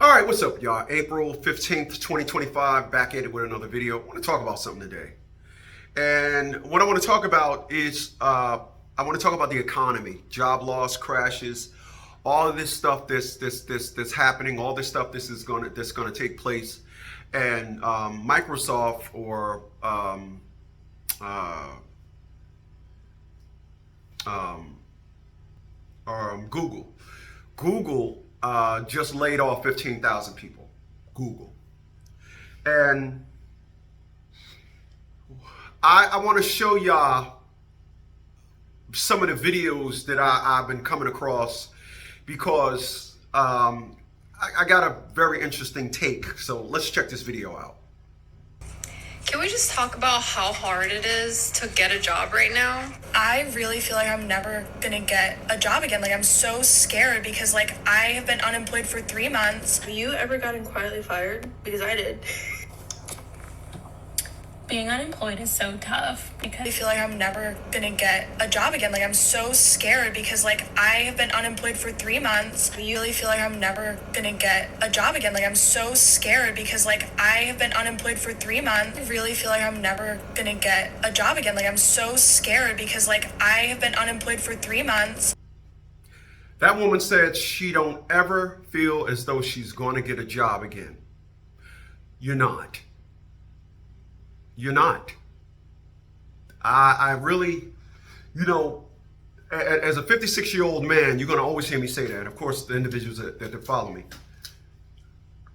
All right, what's up, y'all? April 15th, 2025, back at it with another video. I want to talk about something today. And what I want to talk about is, I want to talk about the economy, job loss, crashes, all of this stuff that's happening, all this stuff that's gonna take place. And Microsoft or Google just laid off 15,000 people. Google. And I want to show y'all some of the videos that I've been coming across because I got a very interesting take. So let's check this video out. Can we just talk about how hard it is to get a job right now? I really feel like I'm never gonna get a job again. Like, I'm so scared because, like, I have been unemployed for 3 months. Have you ever gotten quietly fired? Because I did. Being unemployed is so tough I because feel like I'm never gonna get a job again. Like, I'm so scared because, like, I have been unemployed for 3 months. I really feel like I'm never gonna get a job again. Like, I'm so scared because, like, I have been unemployed for 3 months. I really feel like I'm never gonna get a job again. Like, I'm so scared because, like, I have been unemployed for 3 months. That woman said she don't ever feel as though she's going to get a job again. You're not. You're not. I really, as a 56-year-old man, you're going to always hear me say that. Of course, the individuals that follow me.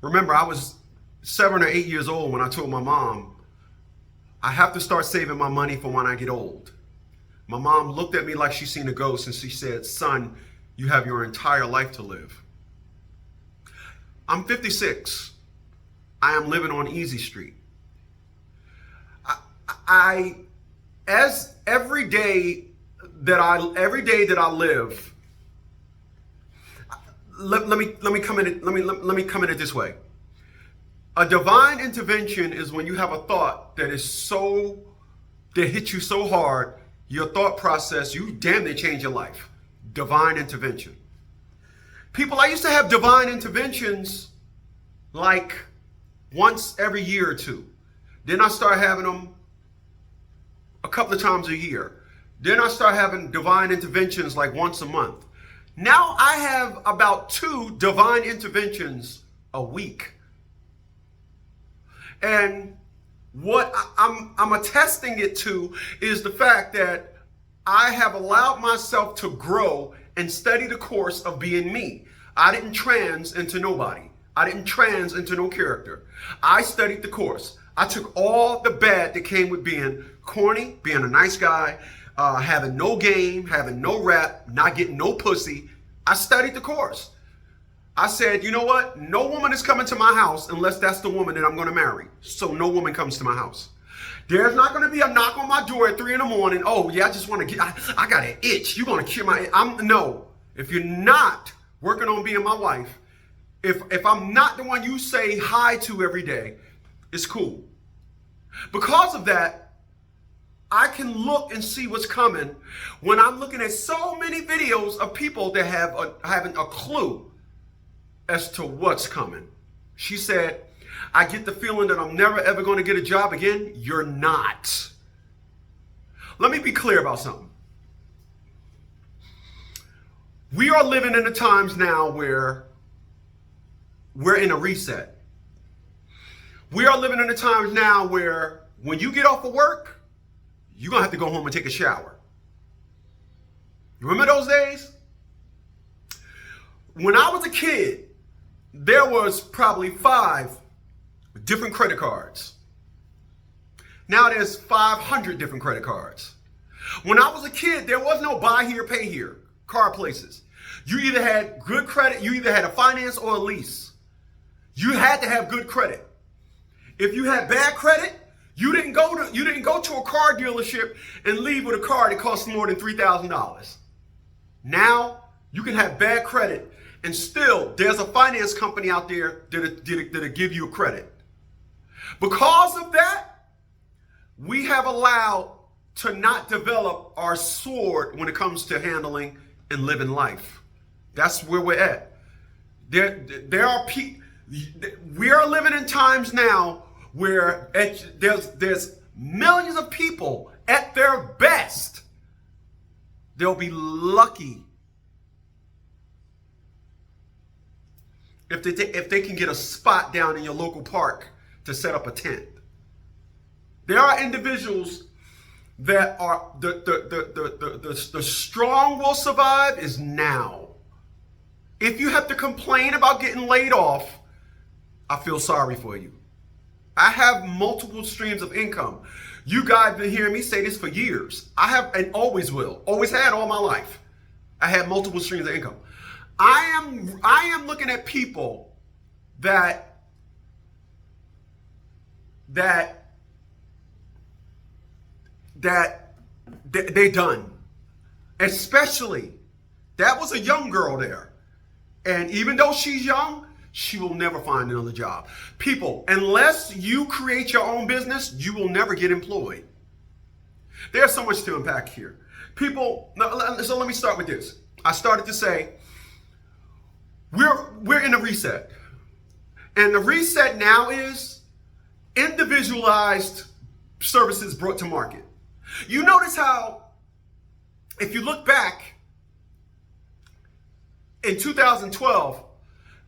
Remember, I was 7 or 8 years old when I told my mom, I have to start saving my money for when I get old. My mom looked at me like she seen a ghost and she said, son, you have your entire life to live. I'm 56. I am living on Easy Street. Every day that I live, let me come in it this way. A divine intervention is when you have a thought that hits you so hard, your thought process, you damn near change your life. Divine intervention. People, I used to have divine interventions like once every year or two. Then I start having them a couple of times a year. Then I start having divine interventions like once a month. Now I have about 2 divine interventions a week. And what I'm attesting it to is the fact that I have allowed myself to grow and study the course of being me. I didn't trans into nobody. I didn't trans into no character. I studied the course. I took all the bad that came with being corny, being a nice guy, having no game, having no rap, not getting no pussy. I studied the course. I said, you know what? No woman is coming to my house unless that's the woman that I'm going to marry. So no woman comes to my house. There's not going to be a knock on my door at 3 a.m. Oh, yeah, I just want to get, I got an itch. You're going to cure my, no. If you're not working on being my wife, if I'm not the one you say hi to every day, it's cool. Because of that, I can look and see what's coming when I'm looking at so many videos of people that haven't a clue as to what's coming. She said, I get the feeling that I'm never ever going to get a job again. You're not. Let me be clear about something. We are living in the times now where we're in a reset. We are living in the times now where when you get off of work, you're going to have to go home and take a shower. You remember those days? When I was a kid, there was probably 5 different credit cards. Now there's 500 different credit cards. When I was a kid, there was no buy here, pay here card places. You either had good credit, you either had a finance or a lease. You had to have good credit. If you had bad credit, you didn't go to a car dealership and leave with a car that costs more than $3,000. Now you can have bad credit and still there's a finance company out there that'll give you a credit. Because of that, we have allowed to not develop our sword when it comes to handling and living life. That's where we're at. We are living in times now where there's millions of people at their best. They'll be lucky if they can get a spot down in your local park to set up a tent. There are individuals that are the strong will survive is now. If you have to complain about getting laid off, I feel sorry for you. I have multiple streams of income. You guys have been hearing me say this for years. I have and always will. Always had all my life. I had multiple streams of income. I am looking at people that they done. Especially, that was a young girl there. And even though she's young, she will never find another job. People, unless you create your own business, you will never get employed. There's so much to unpack here. People, so let me start with this. I started to say, we're in a reset. And the reset now is individualized services brought to market. You notice how, if you look back in 2012,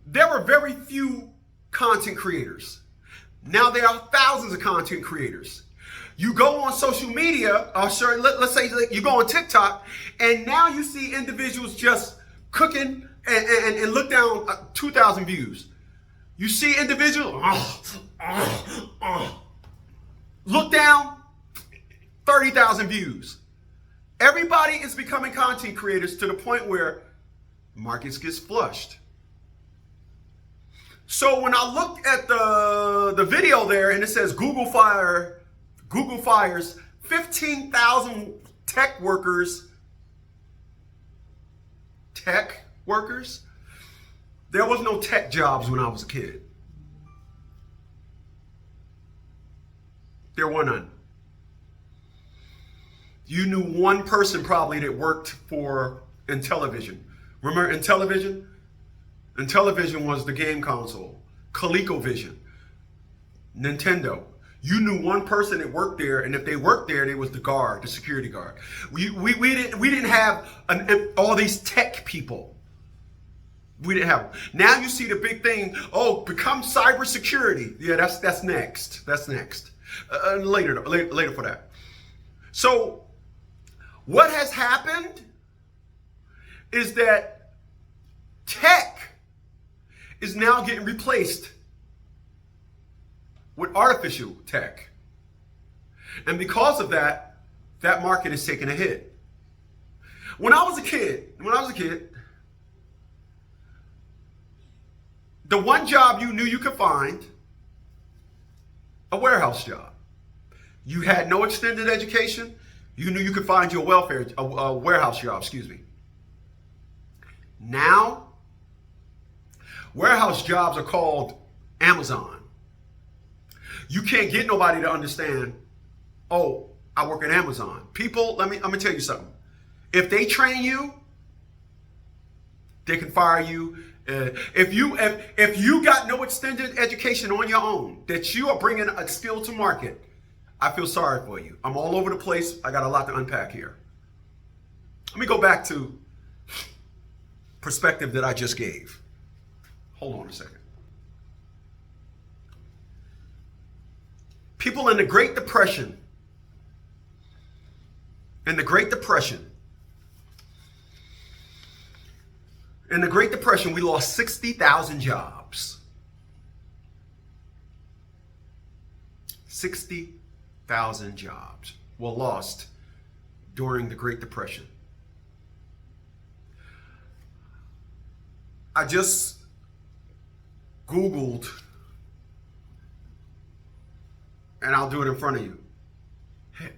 there were very few content creators. Now there are thousands of content creators. You go on social media, let's say you go on TikTok, and now you see individuals just cooking and look down 2,000 views. You see individuals, look down, 30,000 views. Everybody is becoming content creators to the point where markets gets flushed. So when I looked at the video there and it says Google fires 15,000 tech workers. There was no tech jobs when I was a kid. There were none. You knew one person probably that worked for Intellivision. Remember Intellivision? Intellivision was the game console. ColecoVision. Nintendo. You knew one person that worked there, and if they worked there, they was the guard, the security guard. We didn't have all these tech people. We didn't have them. Now you see the big thing. Oh, become cybersecurity. Yeah, that's next. That's next. Later for that. So what has happened is that tech is now getting replaced with artificial tech. And because of that, that market is taking a hit. When I was a kid, the one job you knew you could find, a warehouse job. You had no extended education, you knew you could find your a warehouse job, Now, warehouse jobs are called Amazon. You can't get nobody to understand, oh, I work at Amazon. People, I'm gonna tell you something. If they train you, they can fire you. If you got no extended education on your own, that you are bringing a skill to market, I feel sorry for you. I'm all over the place. I got a lot to unpack here. Let me go back to perspective that I just gave. Hold on a second. People in the Great Depression, we lost 60,000 jobs. 60,000 jobs were lost during the Great Depression. I just Googled, and I'll do it in front of you.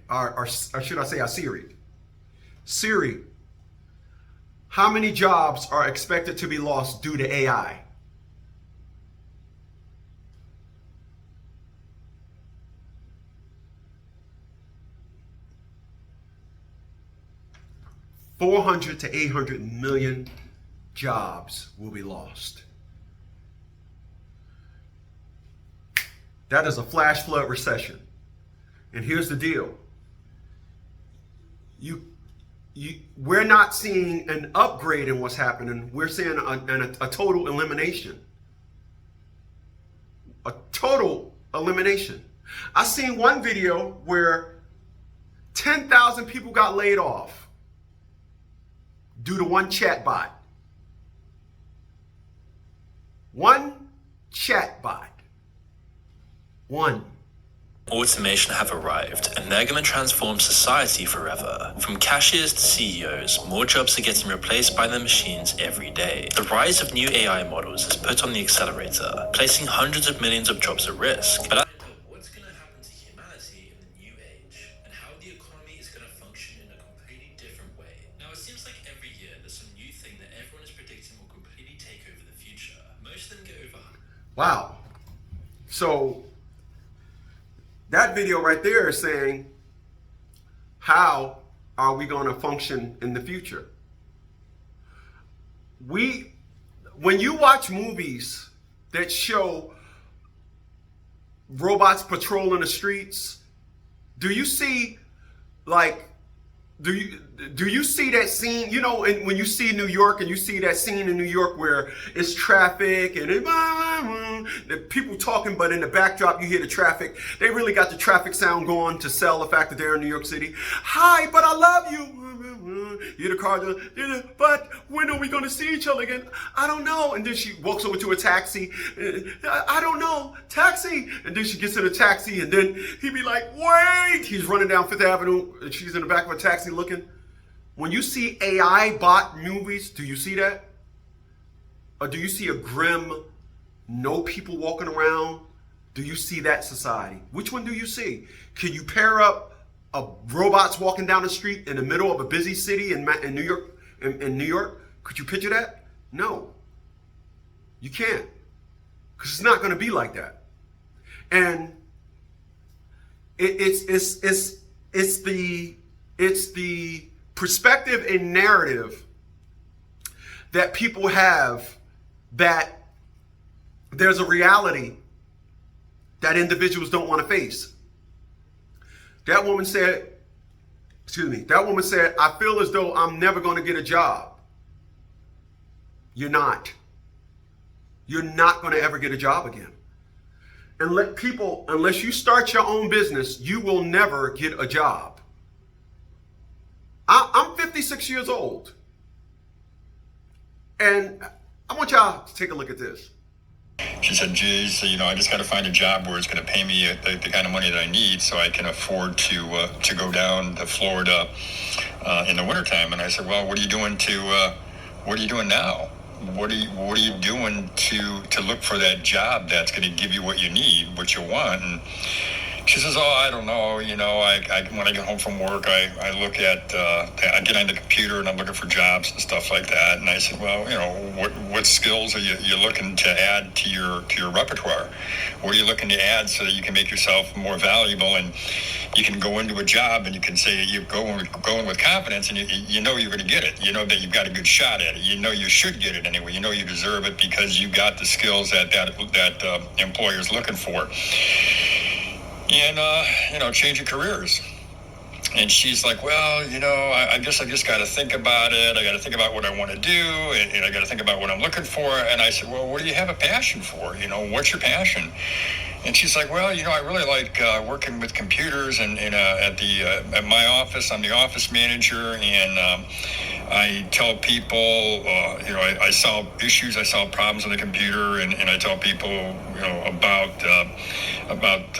Or should I say Siri? Siri, how many jobs are expected to be lost due to AI? $400 to 800 million jobs will be lost. That is a flash flood recession. And here's the deal. We're not seeing an upgrade in what's happening. We're seeing a total elimination. A total elimination. I seen one video where 10,000 people got laid off due to one chat bot. One chat bot. One. Automation have arrived, and they're going to transform society forever. From cashiers to CEOs, more jobs are getting replaced by their machines every day. The rise of new AI models has put on the accelerator, placing hundreds of millions of jobs at risk. But what's going to happen to humanity in the new age, and how the economy is going to function in a completely different way? Now, it seems like every year there's some new thing that everyone is predicting will completely take over the future. Most of them get over. Wow. So that video right there is saying, how are we going to function in the future? When you watch movies that show robots patrolling the streets, do you see do you see that scene, you know, when you see New York and you see that scene in New York where it's traffic and the people talking, but in the backdrop you hear the traffic. They really got the traffic sound going to sell the fact that they're in New York City. Hi, but I love you. You hear the car, but when are we going to see each other again? I don't know. And then she walks over to a taxi. I don't know. Taxi. And then she gets in a taxi and then he'd be like, wait. He's running down Fifth Avenue and she's in the back of a taxi looking. When you see AI bot movies, do you see that? Or do you see a grim, no people walking around? Do you see that society? Which one do you see? Can you pair up robots walking down the street in the middle of a busy city in New York? In New York, could you picture that? No, you can't, because it's not going to be like that. And it's the perspective and narrative that people have that there's a reality that individuals don't want to face. That woman said, I feel as though I'm never going to get a job. You're not. You're not going to ever get a job again. And unless you start your own business, you will never get a job. I'm 56 years old. And I want y'all to take a look at this. She said, geez, I just got to find a job where it's going to pay me the kind of money that I need so I can afford to go down to Florida in the wintertime. And I said, well, what are you doing now? What are you doing to look for that job that's going to give you what you need, what you want? And she says, oh, I don't know. When I get home from work, I look at, I get on the computer and I'm looking for jobs and stuff like that. And I said, well, what skills are you looking to add to your repertoire? What are you looking to add so that you can make yourself more valuable and you can go into a job and you can say you're going with confidence and you know you're going to get it. You know that you've got a good shot at it. You know you should get it anyway. You know you deserve it because you got the skills that employer's looking for. And, change your careers. And she's like, well, I guess I just got to think about it. I got to think about what I want to do. And I got to think about what I'm looking for. And I said, well, what do you have a passion for? What's your passion? And she's like, well, I really like working with computers and at my office. I'm the office manager. And I tell people, I solve issues. I solve problems on the computer. And I tell people, about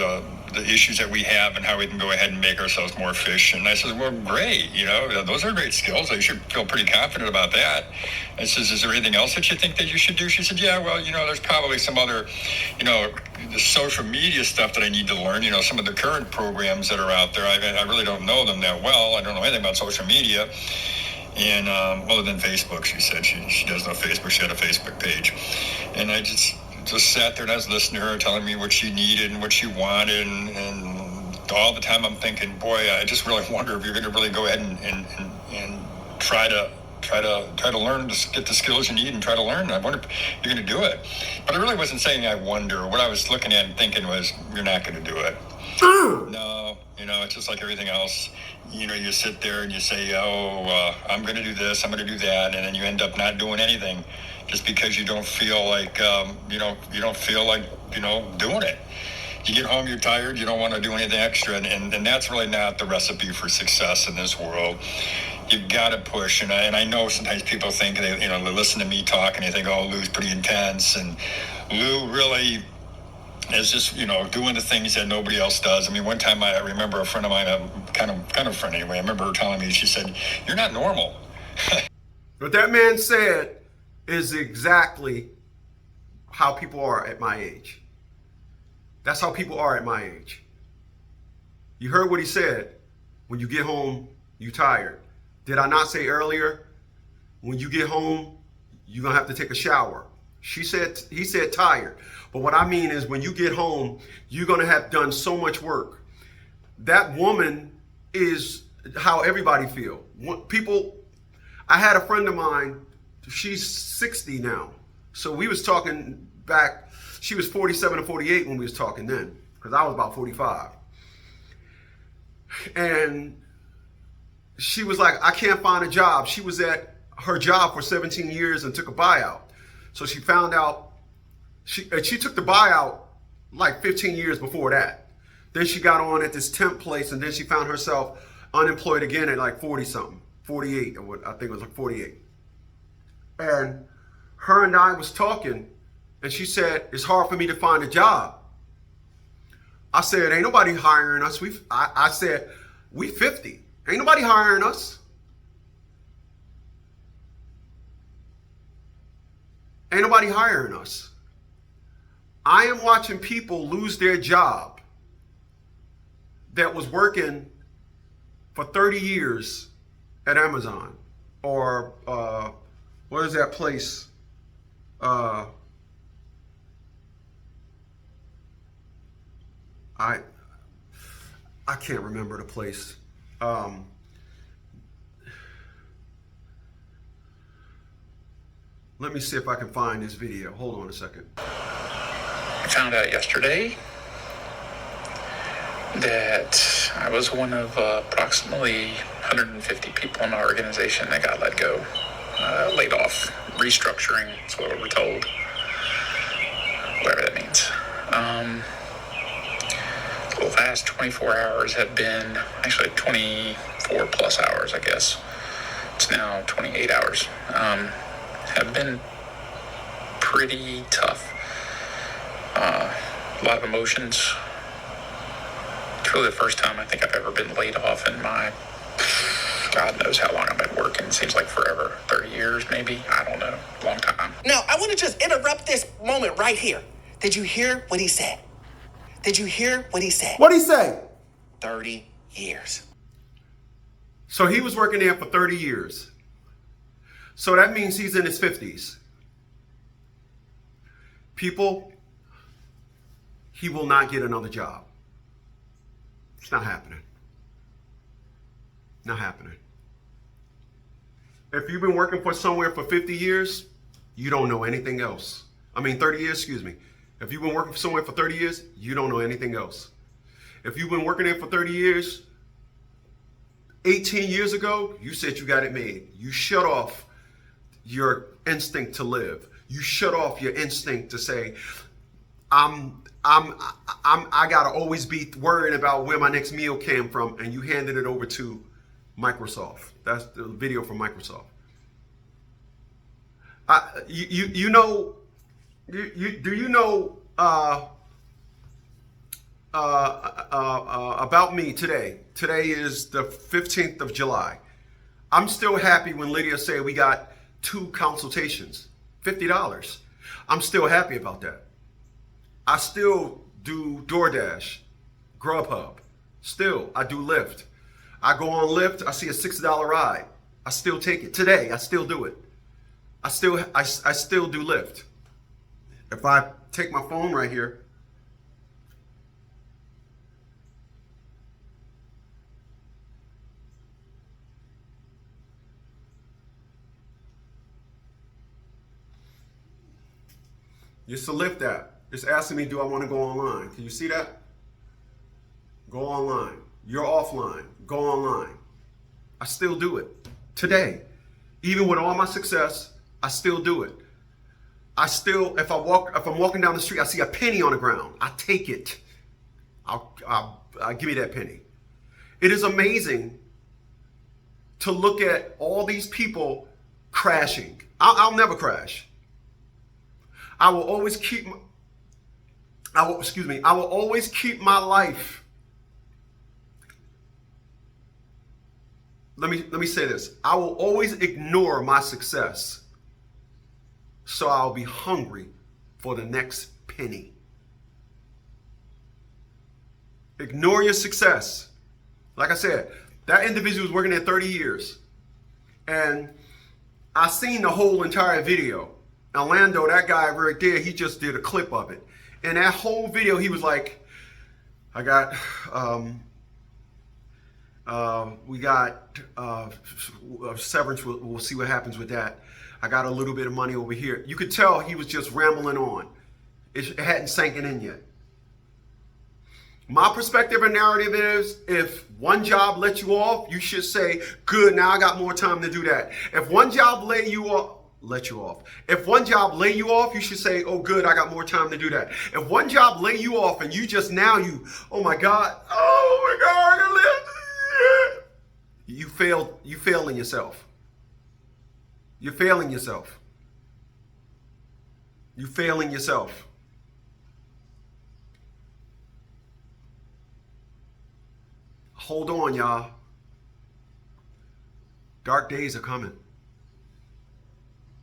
the issues that we have and how we can go ahead and make ourselves more efficient. And I said, well, great. Those are great skills. I should feel pretty confident about that. I says, is there anything else that you think that you should do? She said, yeah, well, there's probably some other, the social media stuff that I need to learn, some of the current programs that are out there. I really don't know them that well. I don't know anything about social media. And other than Facebook, she said she does know Facebook. She had a Facebook page. And I just sat there and I was listening to her telling me what she needed and what she wanted. And all the time I'm thinking, boy, I just really wonder if you're going to really go ahead and try to try to learn to get the skills you need and try to learn. I wonder if you're going to do it. But I really wasn't saying I wonder. What I was looking at and thinking was, you're not going to do it. No, it's just like everything else. You sit there and you say, I'm going to do this, I'm going to do that, and then you end up not doing anything just because you don't feel like, you don't feel like, doing it. You get home, you're tired, you don't want to do anything extra, and that's really not the recipe for success in this world. You've got to push, and I know sometimes people think they listen to me talk and they think, oh, Lou's pretty intense, and Lou really is just doing the things that nobody else does. I mean, one time I remember a friend of mine, a kind of friend anyway. I remember her telling me, she said, "You're not normal." What that man said is exactly how people are at my age. That's how people are at my age. You heard what he said. When you get home, you tired. Did I not say earlier, when you get home, you're going to have to take a shower? He said tired. But what I mean is when you get home, you're going to have done so much work. That woman is how everybody feel. I had a friend of mine, she's 60 now. So we was talking back, she was 47 or 48 when we was talking then, because I was about 45. And she was like, I can't find a job. She was at her job for 17 years and took a buyout. So she found out, she took the buyout like 15 years before that. Then she got on at this temp place, and then she found herself unemployed again at like 40 something, 48, or what I think it was like 48. And her and I was talking, and she said, it's hard for me to find a job. I said, ain't nobody hiring us. I said, we 50. Ain't nobody hiring us. Ain't nobody hiring us. I am watching people lose their job that was working for 30 years at Amazon, or what is that place? I can't remember the place. Let me see if I can find this video. Hold on a second. I found out yesterday that I was one of approximately 150 people in my organization that got let go, laid off, restructuring, that's what we're told, whatever that means. The last 24 hours have been, actually 24 plus hours, I guess. It's now 28 hours. Have been pretty tough. A lot of emotions. It's really the first time I think I've ever been laid off in my, God knows how long I've been working. It seems like forever. 30 years, maybe? I don't know. Long time. Now, I want to just interrupt this moment right here. Did you hear what he said? Did you hear what he said? What'd he say? 30 years. So he was working there for 30 years. So that means he's in his 50s. People, he will not get another job. It's not happening. Not happening. If you've been working for somewhere for 50 years, you don't know anything else. 30 years, excuse me. If you've been working for somewhere for 30 years, you don't know anything else. If you've been working there for 30 years, 18 years ago, you said you got it made. You shut off your instinct to live. You shut off your instinct to say, I gotta always be worried about where my next meal came from, and you handed it over to Microsoft. That's the video from Microsoft. Do you know about me today? Today is the 15th of July. I'm still happy when Lydia said we got 2 consultations, $50. I'm still happy about that. I still do DoorDash, Grubhub. Still, I do Lyft. I go on Lyft, I see a $6 ride. I still take it. Today, I still do it. I still do Lyft. If I take my phone right here, Just to lift that. It's asking me, do I want to go online? Can you see that? Go online. You're offline. Go online. I still do it today. Even with all my success, I still do it. I still, if I'm walking down the street, I see a penny on the ground. I take it. I'll give me that penny. It is amazing to look at all these people crashing. I'll never crash. I will always keep. I will always keep my life. Let me say this. I will always ignore my success, so I'll be hungry for the next penny. Ignore your success. Like I said, that individual was working there 30 years. And I seen the whole entire video. Orlando, that guy right there, he just did a clip of it. And that whole video, he was like, we got severance. We'll see what happens with that. I got a little bit of money over here. You could tell he was just rambling on. It hadn't sank in yet. My perspective and narrative is, if one job let you off, you should say, good, now I got more time to do that. If one job let you off, If one job lay you off, you should say, oh, good, I got more time to do that. If one job lay you off and you just oh my God, you failing yourself. You're failing yourself. You're failing yourself. Hold on, y'all. Dark days are coming.